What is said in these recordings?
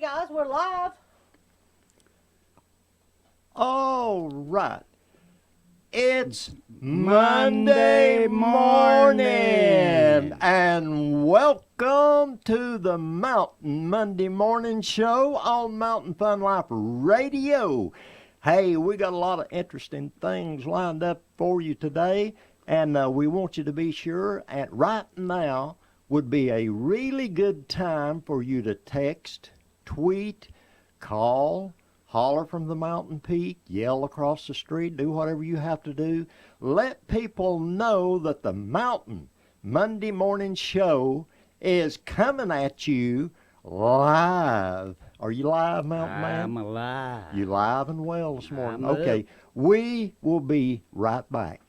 guys, we're live. All right. It's Monday morning, and welcome to the Mountain Monday Morning Show on Mountain Fun Life Radio. Hey, we got a lot of interesting things lined up for you today, and we want you to be sure at right now would be a really good time for you to text, tweet, call, holler from the mountain peak, yell across the street, do whatever you have to do. Let people know that the Mountain Monday Morning Show is coming at you live. Are you live, Mountain Man? I'm alive. You live and well this morning. I'm Okay, up. we will be right back.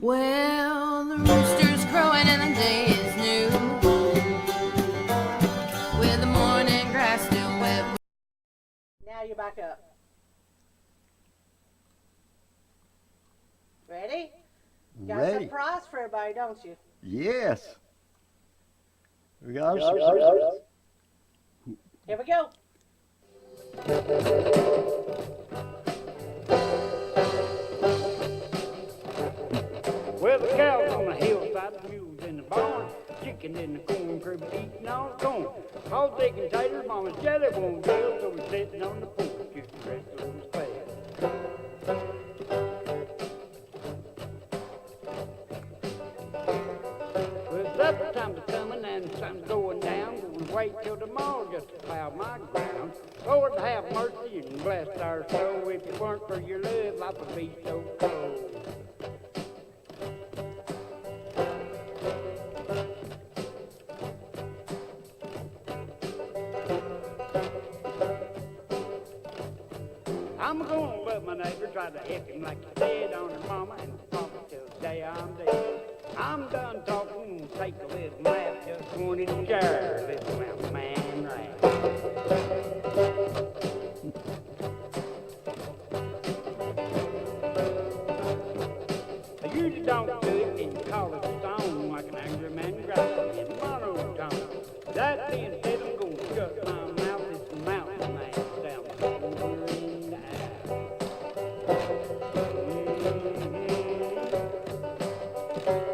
Well, the rooster's crowing and the day is new, with the morning grass still wet. Now you're back up. Ready? Got a Ready? surprise for everybody, don't you? Yes. We got a surprise. Here we go. Well, the cows on the hillside, the mules in the barn, chicken in the corn crib eating all the corn. All taking taters, mama's jelly won't deal, so we're sitting on the porch just to rest a little spell. Well, supper time's coming and the sun's going down. Gonna wait till tomorrow just to plow my ground. Lord, have mercy and bless our soul. If it weren't for your love, life would be so cold. I'm gonna love my neighbor, try to F him like you said on her mama and papa till the day I'm dead. I'm done talking, take a little nap, just wanted to share a little mountain man rap. I usually don't do it in college song like an angry man growling in monotone. That being said, I'm gonna shut my mouth. It's the mountain man down there in the alley.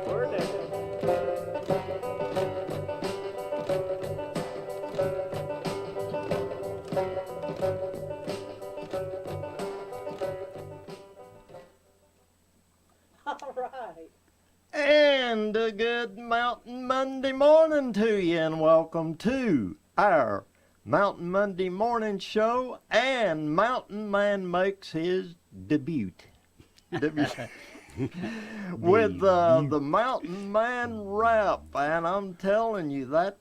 Word that. All right. And a good Mountain Monday morning to you, and welcome to our Mountain Monday Morning Show. And Mountain Man makes his debut. With the Mountain Man rap, and I'm telling you that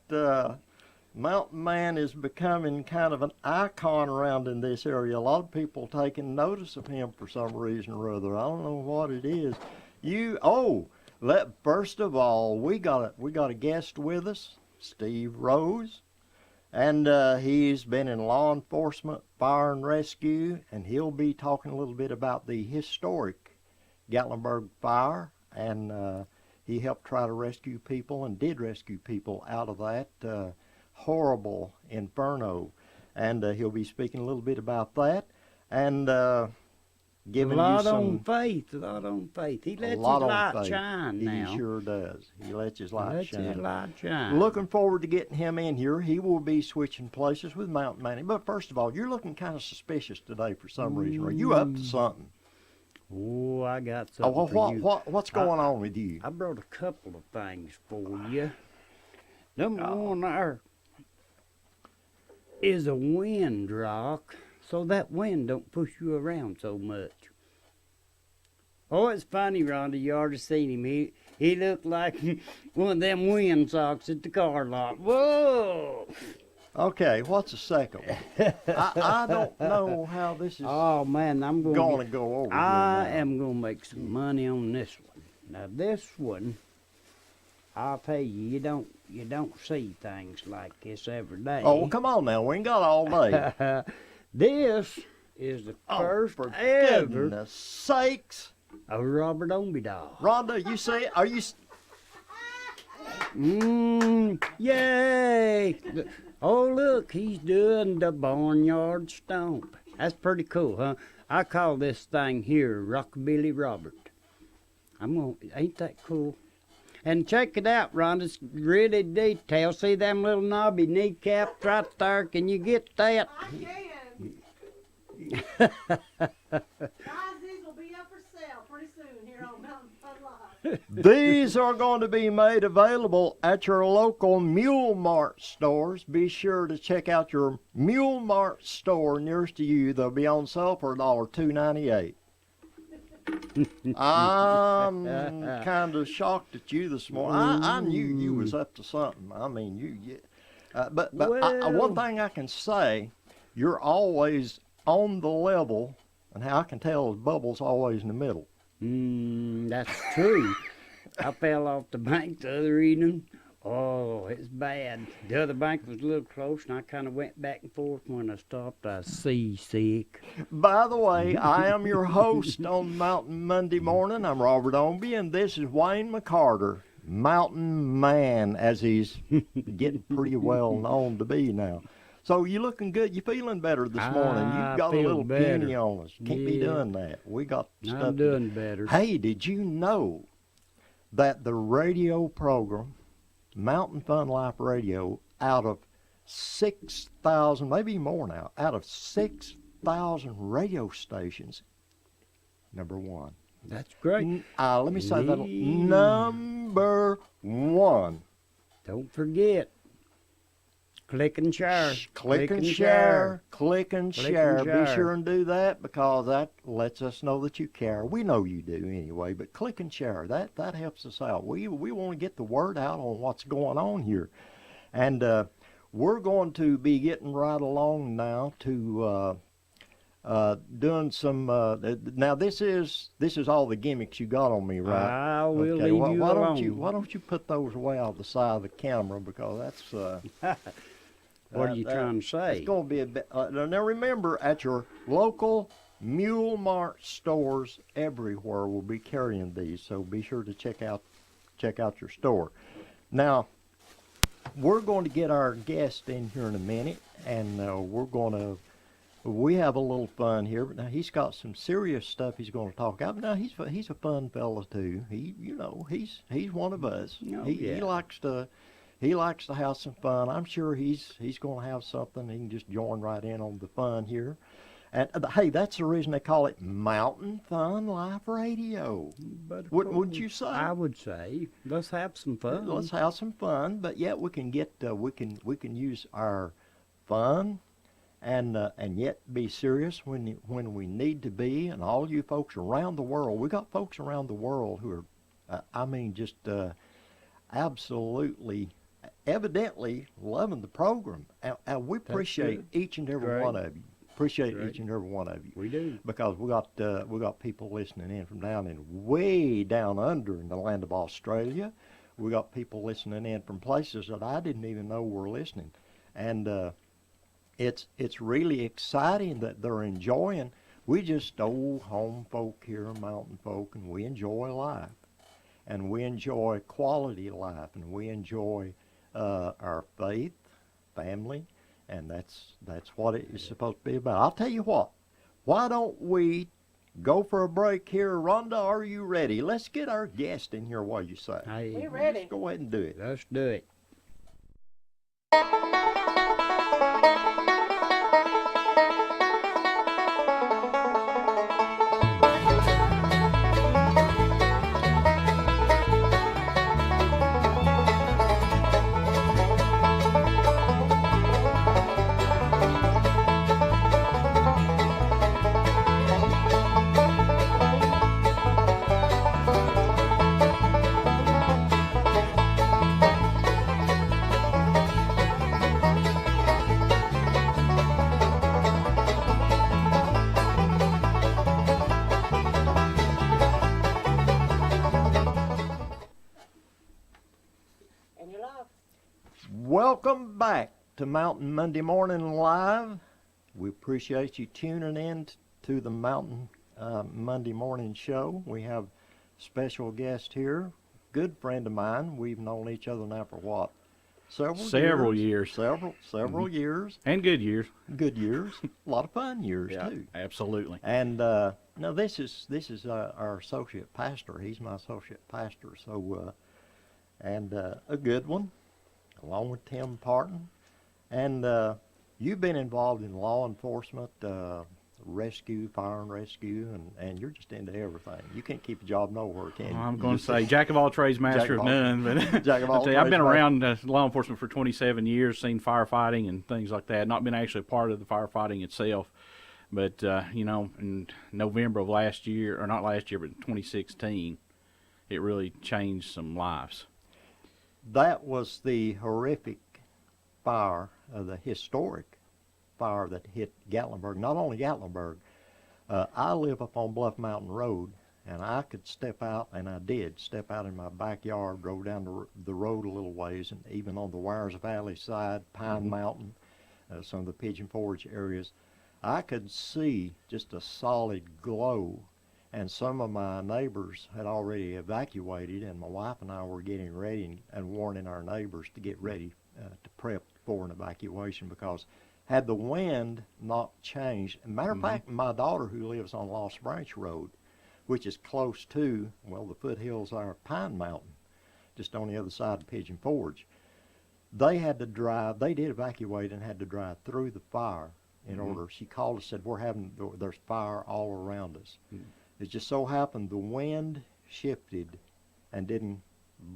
Mountain Man is becoming kind of an icon around in this area. A lot of people taking notice of him for some reason or other. I don't know what it is. First of all, we got a guest with us, Steve Rose, and he's been in law enforcement, fire and rescue, and he'll be talking a little bit about the historic Gatlinburg fire, and he helped try to rescue people and did rescue people out of that horrible inferno, and he'll be speaking a little bit about that. And giving you lot on some faith, a lot on faith. He a lets his lot on light faith. shine now. He sure does. He lets his He light lets his shine. light shine. Looking forward to getting him in here. He will be switching places with Mountain Manny. But first of all, you're looking kind of suspicious today for some reason. Are you up to something? Oh, I got Oh, something for you. what's going on with you? I brought a couple of things for you. Number one there is a wind rock, so that wind don't push you around so much. Oh, it's funny, Rhonda. You ought to seen him. He looked like one of them wind socks at the car lot. Whoa! Okay, what's the second one? I don't know how this is Oh man, I'm going to go over. I here now. am gonna make some money on this one. Now this one, I'll tell you, you don't see things like this every day. Oh, well, come on now. We ain't got all day. This is the first for ever goodness sakes. a Robert Ombie doll. Rhonda, you see, are you... Yay! Oh, look, he's doing the barnyard stomp. That's pretty cool, huh? I call this thing here Rockabilly Robert. Ain't that cool? And check it out, Ron, it's really detailed. See them little knobby kneecaps right there? Can you get that? I can. Guys, these will be up for sale pretty soon here on Mountain Fun Live. These are going to be made available at your local Mule Mart stores. Be sure to check out your Mule Mart store nearest to you. They'll be on sale for $2.98. I'm kind of shocked at you this morning. I knew you was up to something. I mean, but one thing I can say, you're always on the level, and how I can tell is Bubbles always in the middle. That's true. I fell off the bank the other evening. Oh, it's bad. The other bank was a little close, and I kind of went back and forth. When I stopped, I was seasick. By the way, I am your host on Mountain Monday Morning. I'm Robert Ombie, and this is Wayne McCarter, Mountain Man, as he's getting pretty well known to be now. So you looking good? You feeling better this morning? You've got a feel little better. penny on us. Can't be Yeah. doing that. We got stuff. I'm doing better. Hey, did you know that the radio program, Mountain Fun Life Radio, out of 6,000, maybe more now, out of 6,000 radio stations, number one. That's great. Let me say that. Nee. Number one. Don't forget. Click and share. Click and share. Click and Click share. and Be share. sure and do that, because that lets us know that you care. We know you do anyway, but click and share. That helps us out. We want to get the word out on what's going on here. And we're going to be getting right along now to doing some now this is all the gimmicks you got on me, right? I will Okay, leave why you alone. why don't you put those away out of the side of the camera, because that's What are you trying to say? It's going to be a bit. Now remember, at your local Mule Mart stores everywhere will be carrying these, so be sure to check out your store. Now we're going to get our guest in here in a minute, and we have a little fun here. But now he's got some serious stuff he's going to talk about. Now he's a fun fella too. He's one of us. Oh, He likes to have some fun. I'm sure he's going to have something. He can just join right in on the fun here. And hey, that's the reason they call it Mountain Fun Life Radio. But Wouldn't you say? I would say, let's have some fun. Let's have some fun, but yet we can get we can use our fun and yet be serious when we need to be. And all you folks around the world, we got folks around the world who are just absolutely, evidently loving the program, and we appreciate each and every one of you. Appreciate each and every one of you. We do. Because we got people listening in from way down under in the land of Australia. We got people listening in from places that I didn't even know were listening, and it's really exciting that they're enjoying. We just old home folk here, mountain folk, and we enjoy life. And we enjoy quality life, and we enjoy our faith, family, and that's what it is supposed to be about. I'll tell you what, why don't we go for a break here. Rhonda, are you ready? Let's get our guest in here while you say. We ready. Let's go ahead and do it. Let's do it. And you're live. Welcome back to Mountain Monday Morning Live. We appreciate you tuning in to the Mountain Monday Morning Show. We have special guest here, good friend of mine. We've known each other now for what? Several years. Several years. And good years. Good years. A lot of fun years too. Absolutely. And no, this is our associate pastor. He's my associate pastor. So and a good one, along with Tim Parton. And you've been involved in law enforcement, rescue, fire and rescue, and you're just into everything. You can't keep a job nowhere, can you? I'm going to say jack of all trades, master of none. But Jack of all I'll tell you, I've been trades, around law enforcement for 27 years, seen firefighting and things like that. Not been actually a part of the firefighting itself. But, in November of last year, or not last year, but 2016, it really changed some lives. That was the horrific fire, the historic fire that hit Gatlinburg. Not only Gatlinburg, I live up on Bluff Mountain Road, and I could step out, and I did step out in my backyard, drove down the road a little ways, and even on the Wires Valley side, Pine Mountain, some of the Pigeon Forge areas, I could see just a solid glow. And some of my neighbors had already evacuated, and my wife and I were getting ready and warning our neighbors to get ready to prep for an evacuation, because had the wind not changed, matter of fact, my daughter, who lives on Lost Branch Road, which is close to, well, the foothills are Pine Mountain, just on the other side of Pigeon Forge, they had to drive, they did evacuate and had to drive through the fire in order. She called and said, there's fire all around us. It just so happened the wind shifted and didn't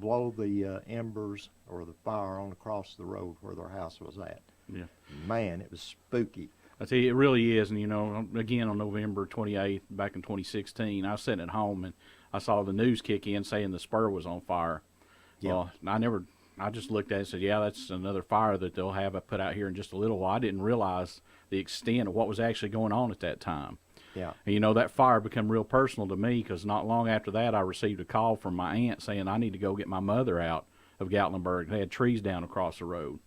blow the embers or the fire on across the road where their house was at. Yeah. Man, it was spooky. I tell you, it really is. And, again, on November 28th, back in 2016, I was sitting at home and I saw the news kick in saying the spur was on fire. Yeah. Well, I just looked at it and said, yeah, that's another fire that they'll have put out here in just a little while. I didn't realize the extent of what was actually going on at that time. Yeah. And, that fire became real personal to me, because not long after that I received a call from my aunt saying I need to go get my mother out of Gatlinburg. They had trees down across the road.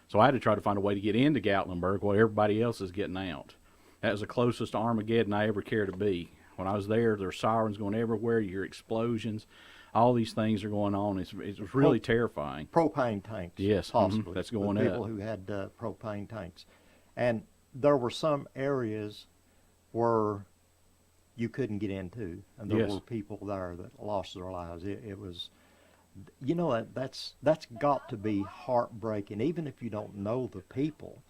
So I had to try to find a way to get into Gatlinburg while everybody else is getting out. That was the closest to Armageddon I ever cared to be. When I was there were sirens going everywhere. You hear explosions. All these things are going on. It's really terrifying. Propane tanks. Yes, possibly. that's going the up. people who had propane tanks. And there were some areas where you couldn't get into, and there Yes. were people there that lost their lives. It was, that's got to be heartbreaking, even if you don't know the people,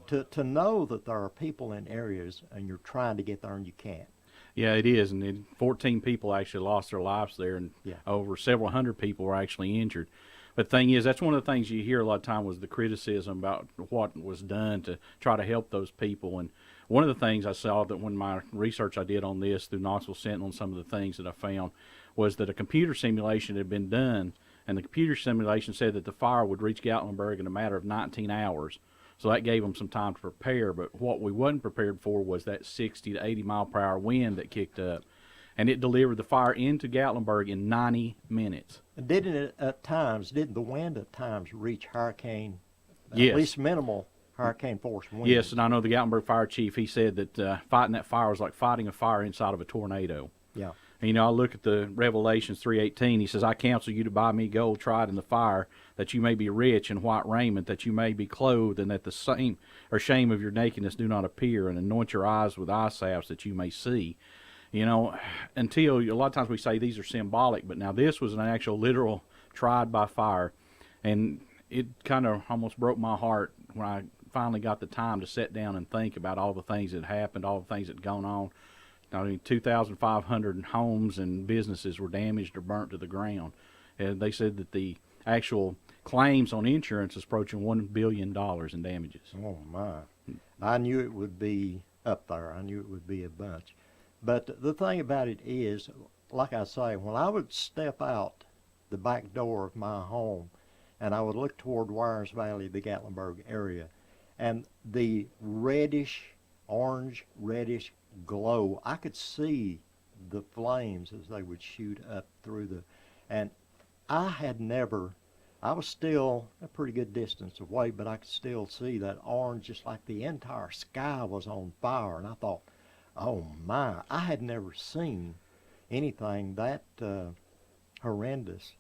to know that there are people in areas and you're trying to get there and you can't. Yeah, it is. And 14 people actually lost their lives there, and over several hundred people were actually injured. But the thing is, that's one of the things you hear a lot of time, was the criticism about what was done to try to help those people. And one of the things I saw that when my research I did on this through Knoxville Sentinel and some of the things that I found was that a computer simulation had been done, and the computer simulation said that the fire would reach Gatlinburg in a matter of 19 hours. So that gave them some time to prepare. But what we wasn't prepared for was that 60 to 80 mile per hour wind that kicked up. And it delivered the fire into Gatlinburg in 90 minutes. Didn't the wind at times reach hurricane, Yes. at least minimal hurricane force winds? Yes, and I know the Gatlinburg fire chief, he said that fighting that fire was like fighting a fire inside of a tornado. Yeah. And, I look at the Revelations 3:18. He says, I counsel you to buy me gold tried in the fire, that you may be rich, in white raiment, that you may be clothed, and that the shame of your nakedness do not appear, and anoint your eyes with eye salves, that you may see. You know, until a lot of times we say these are symbolic, but now this was an actual literal tried by fire. And it kind of almost broke my heart when I finally got the time to sit down and think about all the things that happened, all the things that had gone on. I mean, 2,500 homes and businesses were damaged or burnt to the ground. And they said that the actual claims on insurance is approaching $1 billion in damages. Oh, my. I knew it would be up there. I knew it would be a bunch. But the thing about it is, like I say, when I would step out the back door of my home and I would look toward Wires Valley, the Gatlinburg area, and the orange reddish glow, I could see the flames as they would shoot up through and I was still a pretty good distance away, but I could still see that orange, just like the entire sky was on fire. And I thought, oh my, I had never seen anything that horrendous.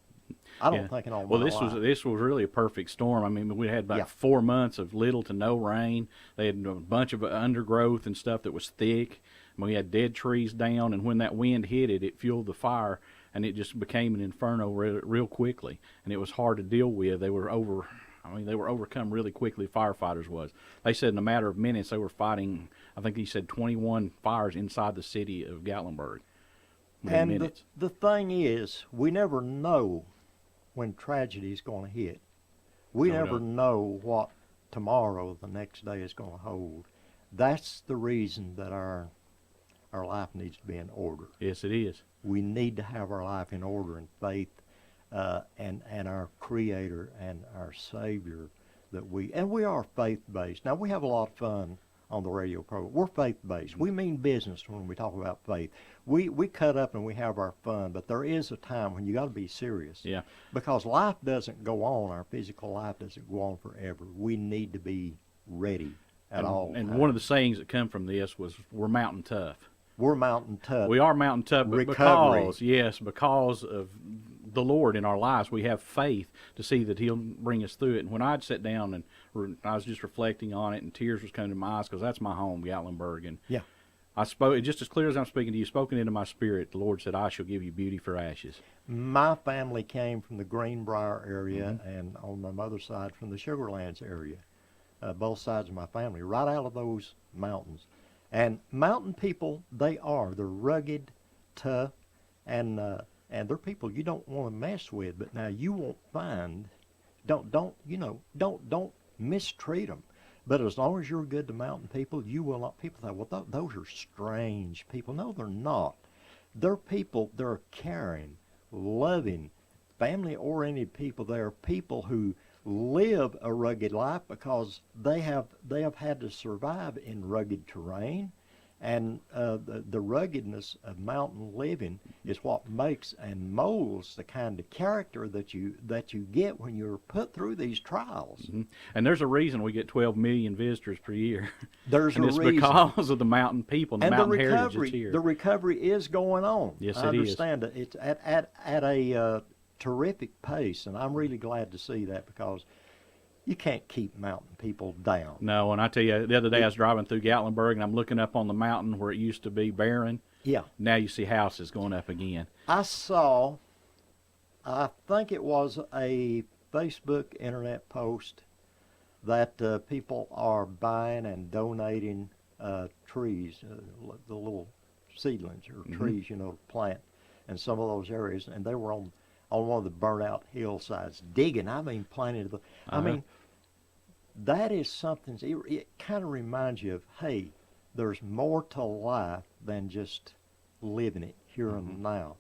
I don't think in all my life. This was really a perfect storm. I mean, we had about 4 months of little to no rain. They had a bunch of undergrowth and stuff that was thick. We had dead trees down, and when that wind hit it, it fueled the fire, and it just became an inferno real quickly. And it was hard to deal with. They were overcome really quickly. Firefighters was. They said in a matter of minutes they were fighting. I think he said 21 fires inside the city of Gatlinburg. And the thing is, we never know when tragedy is going to hit. We never know what tomorrow, the next day, is going to hold. That's the reason that our life needs to be in order. Yes, it is. We need to have our life in order in faith, and our Creator and our Savior we are faith-based. Now, we have a lot of fun on the radio program. We're faith-based. We mean business when we talk about faith. We cut up and we have our fun, but there is a time when you got to be serious. Yeah. Because life doesn't go on. Our physical life doesn't go on forever. We need to be ready at all And times. one of the sayings that come from this was, we're mountain tough. We're mountain tough. We are mountain tough, but Recovery. because of the Lord in our lives, we have faith to see that He'll bring us through it. And when I'd sit down and I was just reflecting on it, and tears was coming to my eyes, because that's my home, Gatlinburg. And Yeah. I spoke, just as clear as I'm speaking to you, spoken into my spirit, the Lord said, I shall give you beauty for ashes. My family came from the Greenbrier area, and on my mother's side from the Sugarlands area. Both sides of my family, right out of those mountains. And mountain people, they're rugged, tough, and they're people you don't want to mess with. But now you won't find, don't mistreat them. But as long as you're good to mountain people, you will not. People say, well, those are strange people. No, they're not. They're people. They're caring, loving, family-oriented people. They are people who live a rugged life because they have had to survive in rugged terrain, and the ruggedness of mountain living is what makes and molds the kind of character that you get when you're put through these trials. Mm-hmm. And there's a reason we get 12 million visitors per year. There's and a it's reason. Because of the mountain people and the mountain heritage that's here. The recovery is going on. Yes, I understand it. It's at a terrific pace, and I'm really glad to see that, because you can't keep mountain people down. No, and I tell you, the other day I was driving through Gatlinburg, and I'm looking up on the mountain where it used to be barren. Yeah. Now you see houses going up again. I think it was a Facebook internet post that people are buying and donating trees, the little seedlings or trees, to plant in some of those areas, and they were on one of the burnt out hillsides digging. I mean, planting. I mean, that is something. It kind of reminds you of, hey, there's more to life than just living it here and now.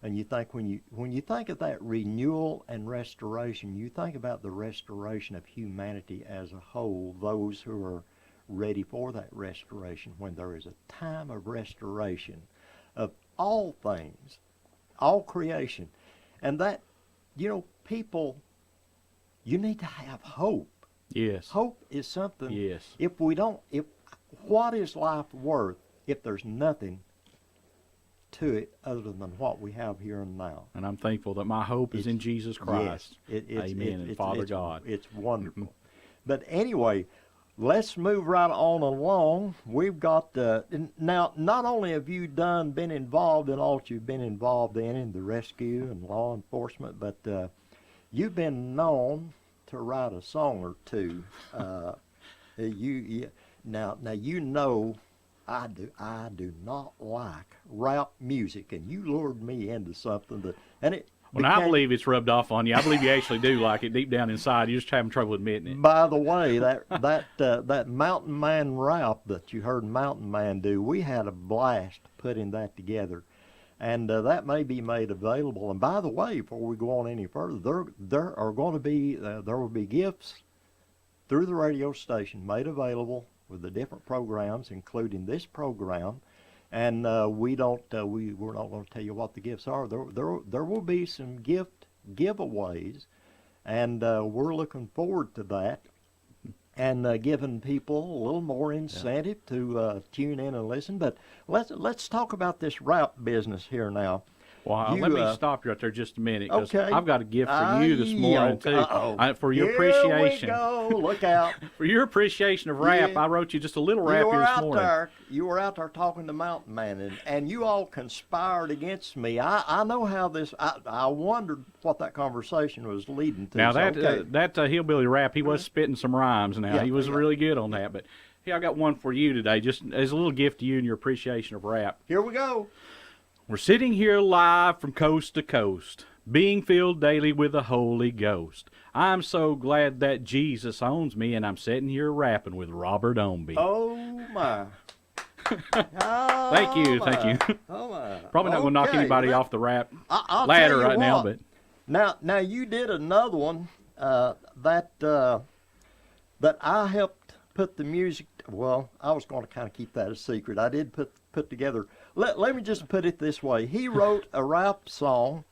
And you think when you think of that renewal and restoration, you think about the restoration of humanity as a whole. Those who are ready for that restoration, when there is a time of restoration of all things, all creation. And that, people, you need to have hope. Yes. Hope is something. Yes. What is life worth if there's nothing to it other than what we have here and now? And I'm thankful that my hope is in Jesus Christ. Yes. Amen. And Father God. It's wonderful. But anyway, let's move right on along. We've got now. Not only have you been involved in all that you've been involved in the rescue and law enforcement, but you've been known to write a song or two. Now you know I do not like rap music, and you lured me into something Well, I believe it's rubbed off on you. I believe you actually do like it deep down inside. You're just having trouble admitting it. By the way, that Mountain Man rap that you heard Mountain Man do, we had a blast putting that together, and that may be made available. And by the way, before we go on any further, there will be gifts through the radio station made available with the different programs, including this program. And we're not going to tell you what the gifts are. There will be some giveaways, and we're looking forward to that, and giving people a little more incentive to tune in and listen. But let's talk about this rap business here now. Well, let me stop you right there just a minute, because okay. I've got a gift for you this morning, too. For your Here appreciation. we go. Look out. For your appreciation of rap, I wrote you just a little rap here this morning. You were out there talking to Mountain Man, and you all conspired against me. I know how this, I wondered what that conversation was leading to. Now, so, that hillbilly rap, he was spitting some rhymes now. He was really good on that. But here, I got one for you today, just as a little gift to you and your appreciation of rap. Here we go. We're sitting here live from coast to coast, being filled daily with the Holy Ghost. I'm so glad that Jesus owns me, and I'm sitting here rapping with Robert Ombie. Oh, my. Thank you. Oh, my. Probably not going to knock anybody off the rap I'll ladder right now, but now you did another one that I helped put the music. Well, I was going to kind of keep that a secret. I did put together. Let me just put it this way. He wrote a rap song,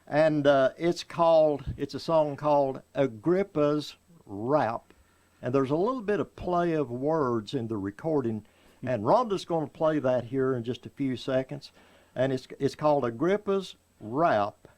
and it's a song called Agrippa's Rap. And there's a little bit of play of words in the recording, and Rhonda's going to play that here in just a few seconds. And it's called Agrippa's Rap,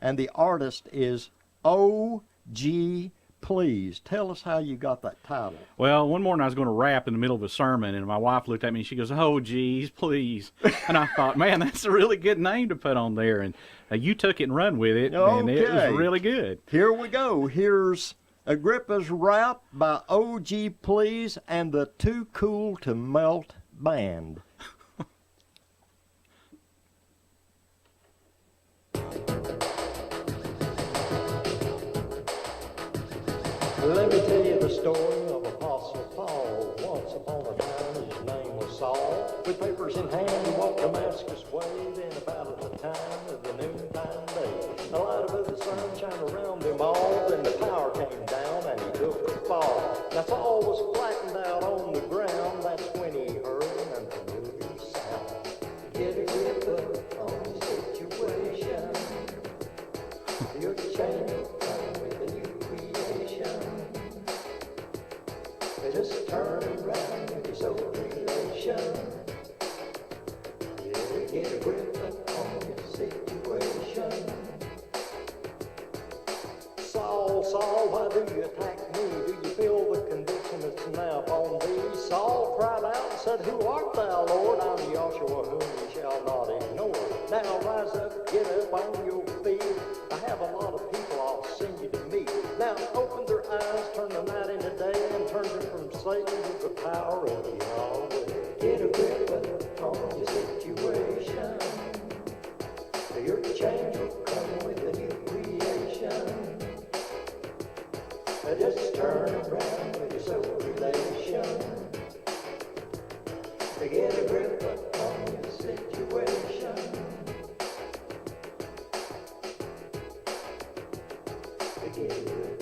and the artist is O.G. Please tell us how you got that title. Well, one morning I was going to rap in the middle of a sermon, and my wife looked at me and she goes, "Oh, geez, please." And I thought, man, that's a really good name to put on there. And you took it and run with it, and it was really good. Here we go. Here's Agrippa's Rap by O.G. Please and the Too Cool to Melt Band. Let me tell you the story of Apostle Paul. Once upon a time, his name was Saul. With papers in hand, he walked Damascus way. Then about at the time of the noontime day, the light of the sun shined around them all. Then the power came down and he took a fall. Now Saul was flattened out on the ground. That's when he heard an unfamiliar sound. Get a grip on the situation. Your change will come with a new creation. Just turn around with your soul relation. Yeah, get a grip on your situation. Saul, Saul, why do you attack me? Do you feel the conviction that's now upon thee? Saul cried out and said, "Who art thou, Lord?" "I'm Joshua, whom you shall not ignore." "Now rise up, get up on your feet. I have a lot of people I'll send you to meet." Now open their eyes, turn the night into day, and turn them from Satan to the power of Yahweh. Get a grip on your situation. Your change will come with a new creation. Just turn around with your soul relation. Get a grip on your situation. Get a grip.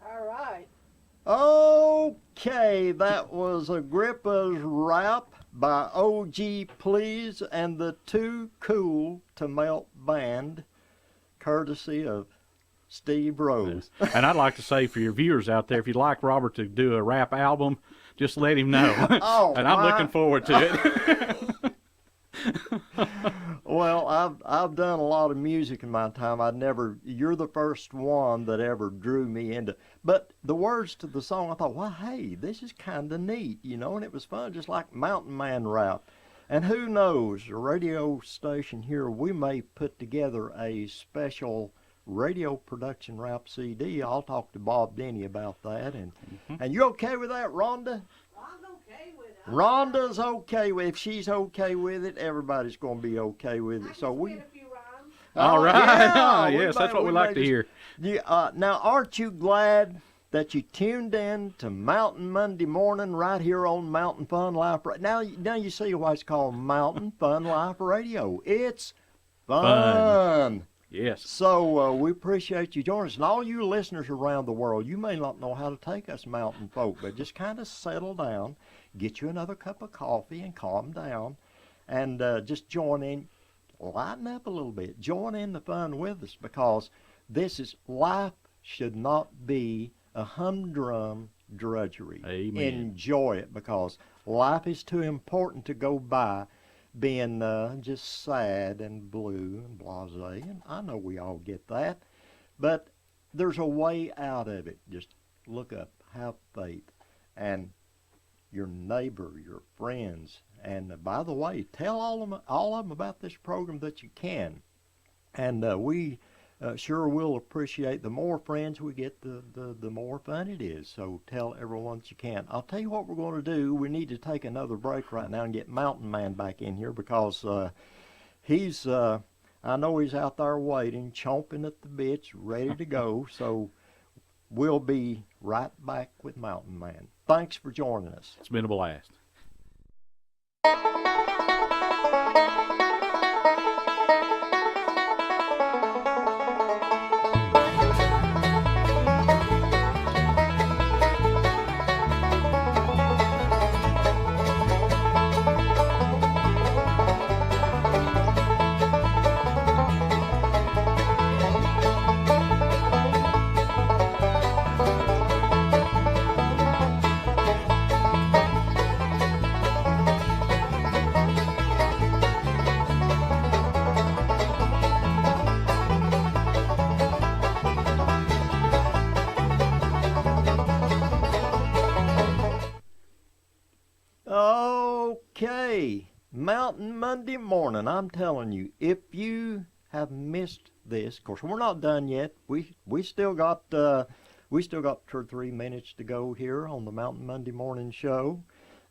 All right. Okay, that was Agrippa's Rap by O.G. Please and the Too Cool to Melt Band, courtesy of Steve Rose. And I'd like to say for your viewers out there, if you'd like Robert to do a rap album, just let him know. Oh, and I'm looking forward to it. Well, I've done a lot of music in my time. You're the first one that ever drew me into. But the words to the song, I thought, well, hey, this is kind of neat, and it was fun, just like Mountain Man rap. And who knows, a radio station here, we may put together a special radio production rap CD. I'll talk to Bob Denny about that. And you okay with that, Rhonda? I'm okay with it. Rhonda's okay with it. If she's okay with it, everybody's going to be okay with it. So we. Spit a few rhymes. All right. Yeah, Yes, that's what we like to hear. Yeah, now, aren't you glad that you tuned in to Mountain Monday Morning right here on Mountain Fun Life? Now you see why it's called Mountain Fun Life Radio. It's fun. Yes. So we appreciate you joining us. And all you listeners around the world, you may not know how to take us mountain folk, but just kind of settle down, get you another cup of coffee and calm down, and just join in, lighten up a little bit. Join in the fun with us, because life should not be a humdrum drudgery. Amen. Enjoy it, because life is too important to go by being just sad and blue and blasé, and I know we all get that, but there's a way out of it. Just look up, have faith, and your neighbor, your friends, and by the way, tell all of them about this program that you can, and we sure will appreciate. The more friends we get, the more fun it is. So tell everyone that you can. I'll tell you what we're going to do. We need to take another break right now and get Mountain Man back in here, because he's, I know he's out there waiting, chomping at the bits, ready to go. So we'll be right back with Mountain Man. Thanks for joining us. It's been a blast. Okay, Mountain Monday Morning. I'm telling you, if you have missed this, of course we're not done yet. We still got 2 or 3 minutes to go here on the Mountain Monday Morning show,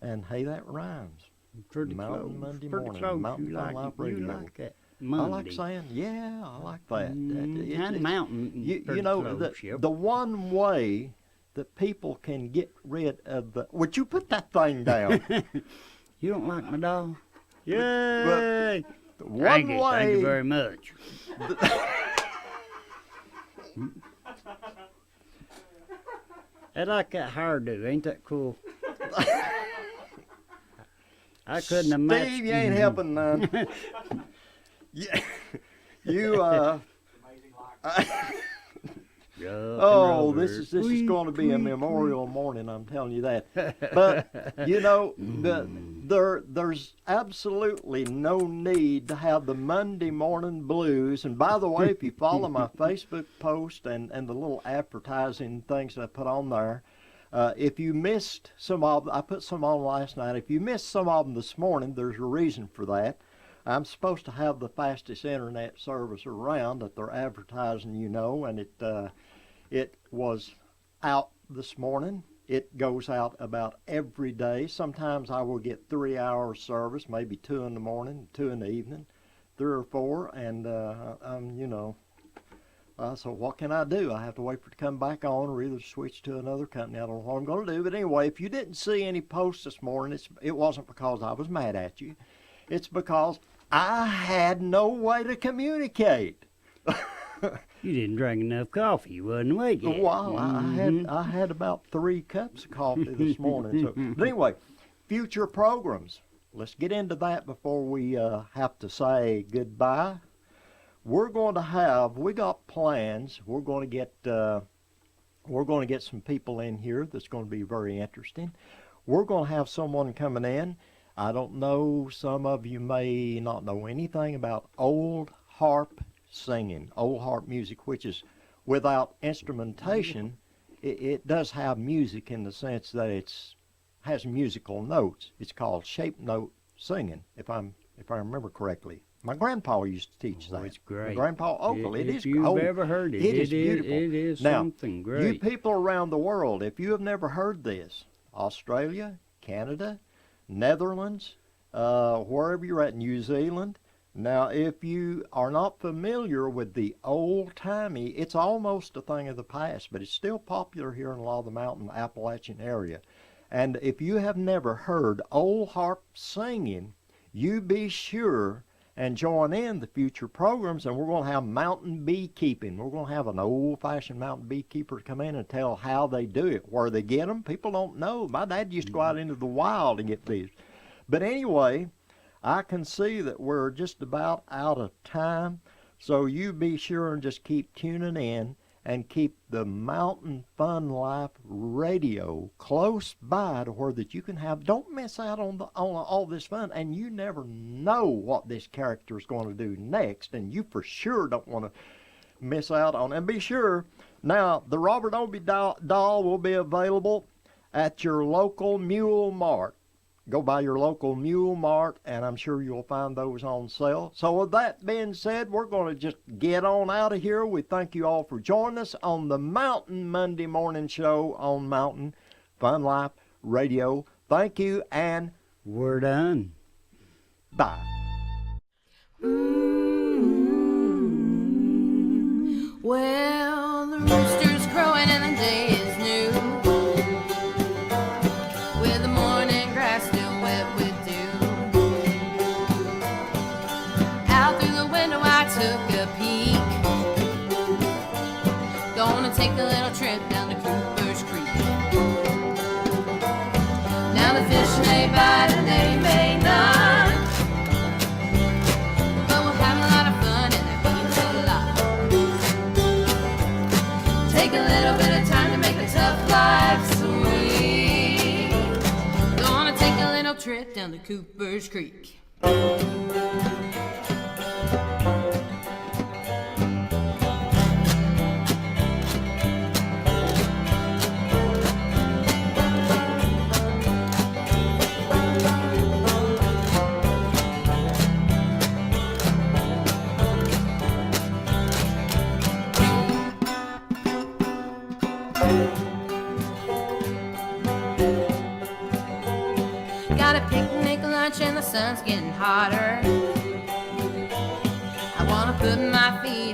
and hey, that rhymes. Pretty Mountain close. Monday Pretty Morning, close. Mountain You Fun like Life it. You Radio. like that. I Monday. like saying, yeah, I like that. And mountain. You pretty know, close, yep. the one way that people can get rid of the... Would you put that thing down? You don't like my dog? Yay! Thank you very much. I like that hairdo. Ain't that cool? I couldn't have matched. Steve, you ain't helping none. Yeah, you oh, this is going to be a memorial morning. I'm telling you that. But you know, there's absolutely no need to have the Monday morning blues. And by the way, if you follow my Facebook post and the little advertising things that I put on there, if you missed some of them, I put some on last night. If you missed some of them this morning, there's a reason for that. I'm supposed to have the fastest internet service around that they're advertising, and it was out this morning. It goes out about every day. Sometimes I will get 3 hours service, maybe 2 in the morning, 2 in the evening, 3 or 4, and so what can I do? I have to wait for it to come back on, or either switch to another company. I don't know what I'm going to do. But anyway, if you didn't see any posts this morning, it wasn't because I was mad at you. It's because I had no way to communicate. You didn't drink enough coffee. You wasn't awake yet. Well, I had about 3 cups of coffee this morning. So, but anyway, future programs. Let's get into that before we have to say goodbye. we're going to have, we got plans. We're going to get some people in here that's going to be very interesting. We're going to have someone coming in. I don't know, some of you may not know anything about old harp singing, old harp music, which is without instrumentation. It does have music in the sense that has musical notes. It's called shape note singing, if I remember correctly. My grandpa used to teach that. It's great. My grandpa Ogle. It is. If you've ever heard it, it is beautiful. It is now, something great. You people around the world, if you have never heard this, Australia, Canada, Netherlands, wherever you're at, New Zealand. Now, if you are not familiar with the old-timey, it's almost a thing of the past, but it's still popular here in a lot of the mountain Appalachian area. And if you have never heard old harp singing, you be sure and join in the future programs, and we're going to have mountain beekeeping. We're going to have an old-fashioned mountain beekeeper come in and tell how they do it, where they get them. People don't know. My dad used to go out into the wild and get bees. But anyway, I can see that we're just about out of time, so you be sure and just keep tuning in and keep the Mountain Fun Life radio close by to where that you can have, don't miss out on all this fun, and you never know what this character is going to do next, and you for sure don't want to miss out on it. And be sure, now, the Robert Obie doll will be available at your local Mule Mart. Go by your local Mule Mart, and I'm sure you'll find those on sale. So with that being said, we're going to just get on out of here. We thank you all for joining us on the Mountain Monday Morning Show on Mountain Fun Life Radio. Thank you, and we're done. Bye. Well, the rooster's crowing and the day is new, with the morning grass still wet with dew. Out through the window I took a peek, gonna take a little trip down to Cooper's Creek. Now the fish may bite and they may not, but we'll have a lot of fun and that means a lot. Take a little bit of time to make a tough life sweet. Gonna take a little trip down to Cooper's Creek. Got a picnic lunch and the sun's getting hotter. I wanna put my feet